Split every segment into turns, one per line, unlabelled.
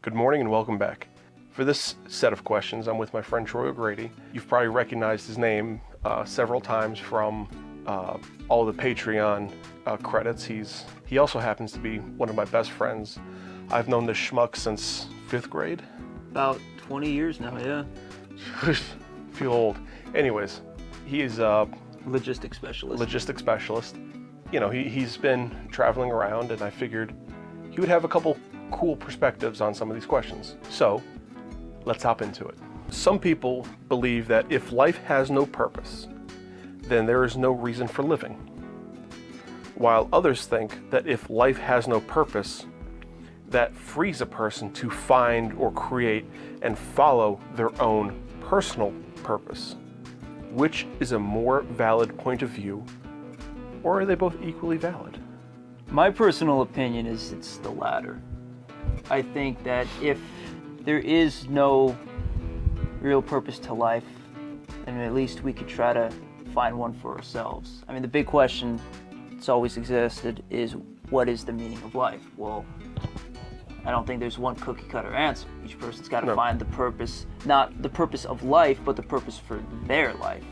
Good morning and welcome back. For this set of questions, I'm with my friend Troy O'Grady. You've probably recognized his name several times from all the Patreon credits. He also happens to be one of my best friends. I've known this schmuck since 5th grade.
About 20 years now, yeah.
Feel old. Anyways, he is a
Logistics specialist.
You know, he's been traveling around, and I figured he would have a couple cool perspectives on some of these questions. So, let's hop into it. Some people believe that if life has no purpose, then there is no reason for living. While others think that if life has no purpose, that frees a person to find or create and follow their own personal purpose. Which is a more valid point of view, or are they both equally valid?
My personal opinion is it's the latter. I think that if there is no real purpose to life, then at least we could try to find one for ourselves. I mean, the big question that's always existed is, what is the meaning of life? Well, I don't think there's one cookie cutter answer. Each person's got to find the purpose, not the purpose of life, but the purpose for their life.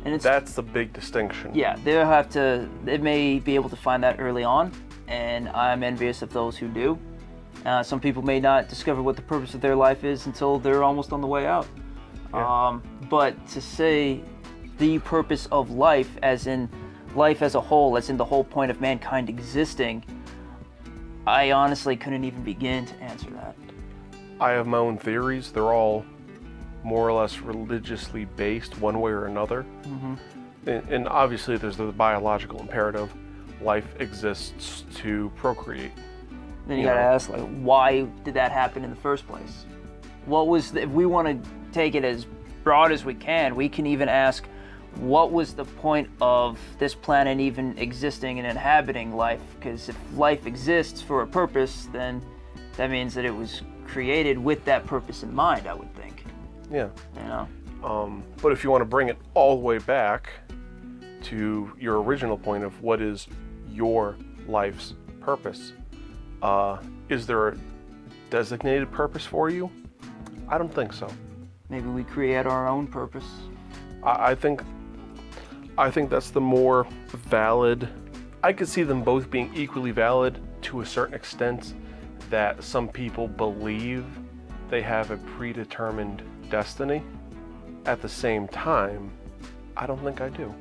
And
that's the big distinction.
Yeah, they may be able to find that early on, and I'm envious of those who do. Some people may not discover what the purpose of their life is until they're almost on the way out.
Yeah.
But to say the purpose of life, as in life as a whole, as in the whole point of mankind existing, I honestly couldn't even begin to answer that.
I have my own theories. They're all more or less religiously based one way or another. Mm-hmm. And obviously there's the biological imperative. Life exists to procreate.
Then you gotta ask, like, why did that happen in the first place? If we want to take it as broad as we can even ask, what was the point of this planet even existing and inhabiting life? Because if life exists for a purpose, then that means that it was created with that purpose in mind, I would think.
Yeah.
You know?
But if you want to bring it all the way back to your original point of what is your life's purpose, is there a designated purpose for you? I don't think so.
Maybe we create our own purpose.
I think that's the more valid. I could see them both being equally valid to a certain extent, that some people believe they have a predetermined destiny. At the same time, I don't think I do.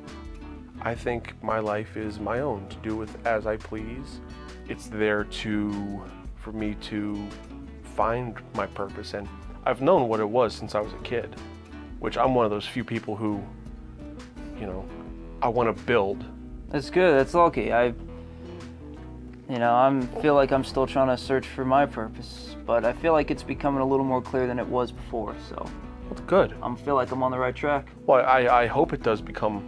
I think my life is my own, to do with as I please. It's there for me to find my purpose, and I've known what it was since I was a kid, which I'm one of those few people who, I want to build.
That's good. That's lucky. I feel like I'm still trying to search for my purpose, but I feel like it's becoming a little more clear than it was before. So,
that's good.
I feel like I'm on the right track.
Well, I hope it does become,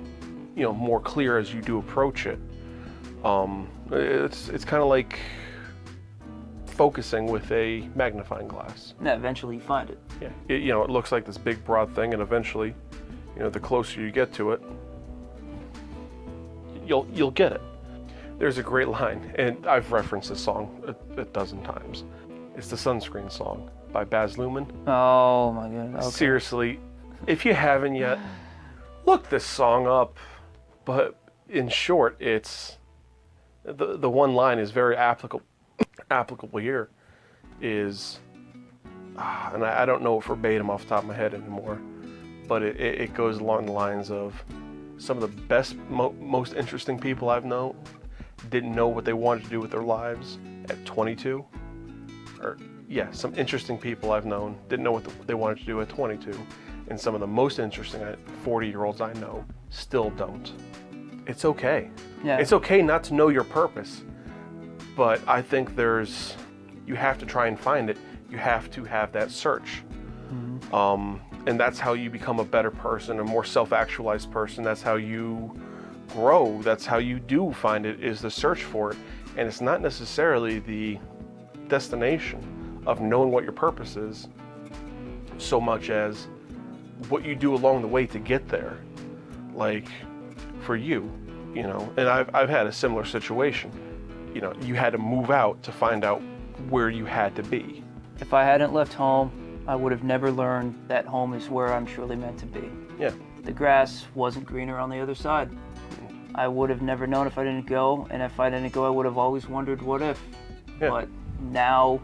more clear as you do approach it. It's kind of like focusing with a magnifying glass.
Yeah, eventually you find it.
Yeah. It looks like this big broad thing, and eventually, the closer you get to it, you'll get it. There's a great line, and I've referenced this song a dozen times. It's the Sunscreen song by Baz Luhrmann.
Oh my goodness. Okay.
Seriously, if you haven't yet, look this song up. But in short, it's the one line is very applicable here. Is, and I don't know it verbatim off the top of my head anymore, but it goes along the lines of, some of the best, most interesting people I've known didn't know what they wanted to do with their lives at 22. Some interesting people I've known didn't know what they wanted to do at 22. And some of the most interesting 40-year-olds I know still don't. It's okay.
Yeah.
It's okay not to know your purpose. But I think you have to try and find it. You have to have that search. Mm-hmm. And that's how you become a better person, a more self-actualized person. That's how you grow. That's how you do find it, is the search for it. And it's not necessarily the destination of knowing what your purpose is, so much as what you do along the way to get there. Like, for you, and I've had a similar situation. You had to move out to find out where you had to be.
If I hadn't left home, I would have never learned that home is where I'm truly meant to be.
Yeah.
The grass wasn't greener on the other side. I would have never known if I didn't go, and if I didn't go, I would have always wondered what if.
Yeah.
But now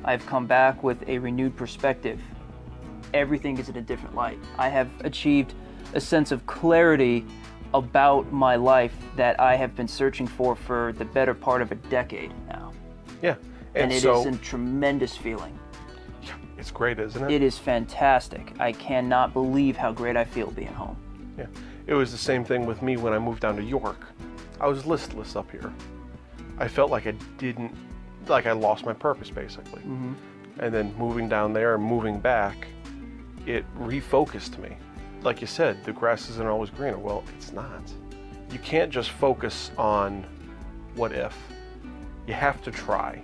I've come back with a renewed perspective. Everything is in a different light. I have achieved a sense of clarity about my life that I have been searching for the better part of a decade now.
Yeah.
And it is a tremendous feeling.
It's great, isn't it?
It is fantastic. I cannot believe how great I feel being home.
Yeah. It was the same thing with me when I moved down to York. I was listless up here. I felt like I lost my purpose, basically.
Mm-hmm.
And then moving down there and moving back, it refocused me. Like you said, the grass isn't always greener. Well, it's not. You can't just focus on what if. You have to try.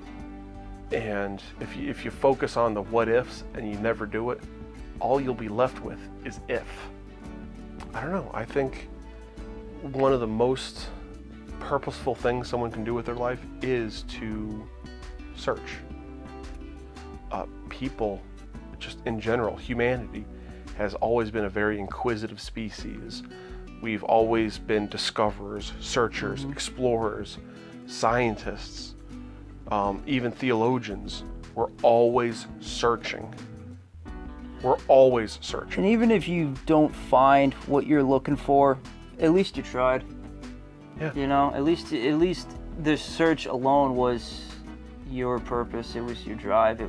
And if you focus on the what ifs and you never do it, all you'll be left with is if. I don't know. I think one of the most purposeful things someone can do with their life is to search. People, just in general, humanity has always been a very inquisitive species. We've always been discoverers, searchers, explorers, scientists, even theologians. We're always searching. We're always searching.
And even if you don't find what you're looking for, at least you tried.
Yeah.
You know, at least the search alone was your purpose. It was your drive.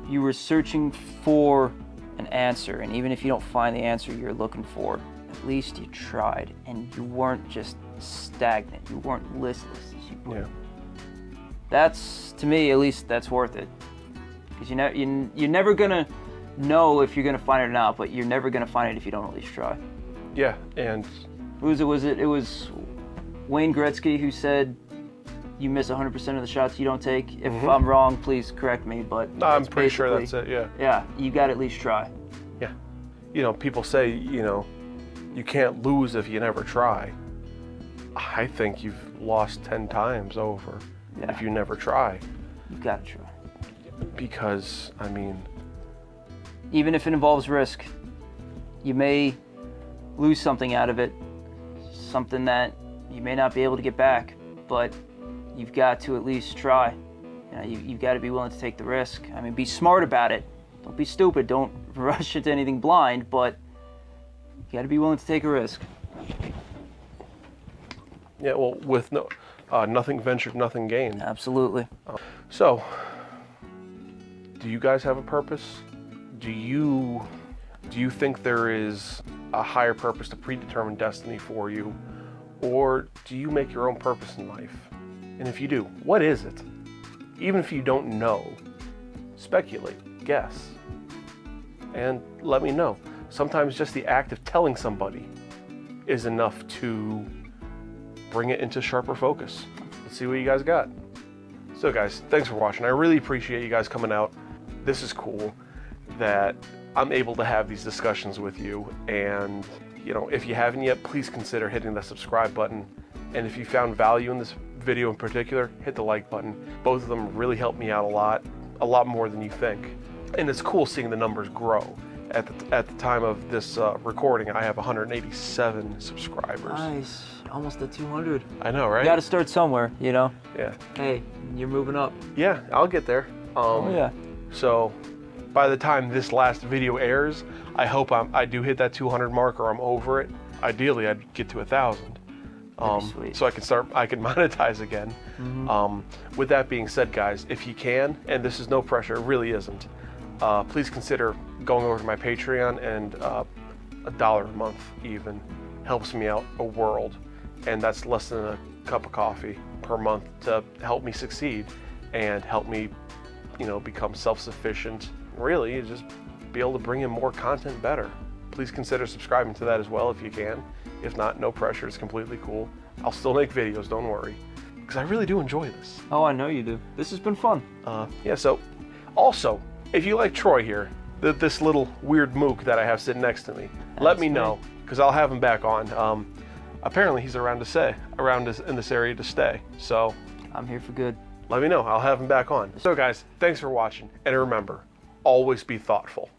You were searching for an answer. And even if you don't find the answer you're looking for, at least you tried. And you weren't just stagnant. You weren't listless.
Yeah.
That's, to me, at least that's worth it. Because you're never gonna know if you're gonna find it or not, but you're never gonna find it if you don't at least try.
Yeah, and
Who was it? It was Wayne Gretzky who said, "You miss 100% of the shots you don't take." If I'm wrong, please correct me. But
I'm pretty sure that's it. Yeah.
Yeah, you got to at least try.
Yeah. You know, people say, you can't lose if you never try. I think you've lost 10 times over if you never try.
You got to try.
Because, I mean,
even if it involves risk, you may lose something out of it, something that you may not be able to get back, but you've got to at least try. You've got to be willing to take the risk. I mean, be smart about it. Don't be stupid. Don't rush into anything blind, but you got to be willing to take a risk.
Yeah, well, with nothing ventured, nothing gained.
Absolutely.
So, do you guys have a purpose? Do you think there is a higher purpose, to predetermined destiny for you? Or do you make your own purpose in life? And if you do, what is it? Even if you don't know, speculate, guess, and let me know. Sometimes just the act of telling somebody is enough to bring it into sharper focus. Let's see what you guys got. So guys, thanks for watching. I really appreciate you guys coming out. This is cool that I'm able to have these discussions with you. And if you haven't yet, please consider hitting the subscribe button. And if you found value in this video in particular, hit the like button. Both of them really help me out a lot more than you think. And it's cool seeing the numbers grow. At the time of this recording, I have 187 subscribers.
Nice. Almost at 200.
I know, right?
You got to start somewhere,
Yeah.
Hey, you're moving up.
Yeah, I'll get there.
Yeah.
So, by the time this last video airs, I hope I do hit that 200 mark, or I'm over it. Ideally, I'd get to 1,000.
Sweet.
So I can monetize again. With that being said, guys, if you can, and this is no pressure, it really isn't, please consider going over to my Patreon, and $1 a month even helps me out a world. And that's less than a cup of coffee per month to help me succeed and help me, become self-sufficient. Really, just be able to bring in more content better. Please consider subscribing to that as well if you can. If not, no pressure, it's completely cool. I'll still make videos, don't worry. Because I really do enjoy this.
Oh, I know you do. This has been fun.
Yeah, so also, if you like Troy here, this little weird mook that I have sitting next to me, let me know, because I'll have him back on. Apparently he's around in this area to stay, so.
I'm here for good.
let me know. I'll have him back on. So guys, thanks for watching. And remember, always be thoughtful.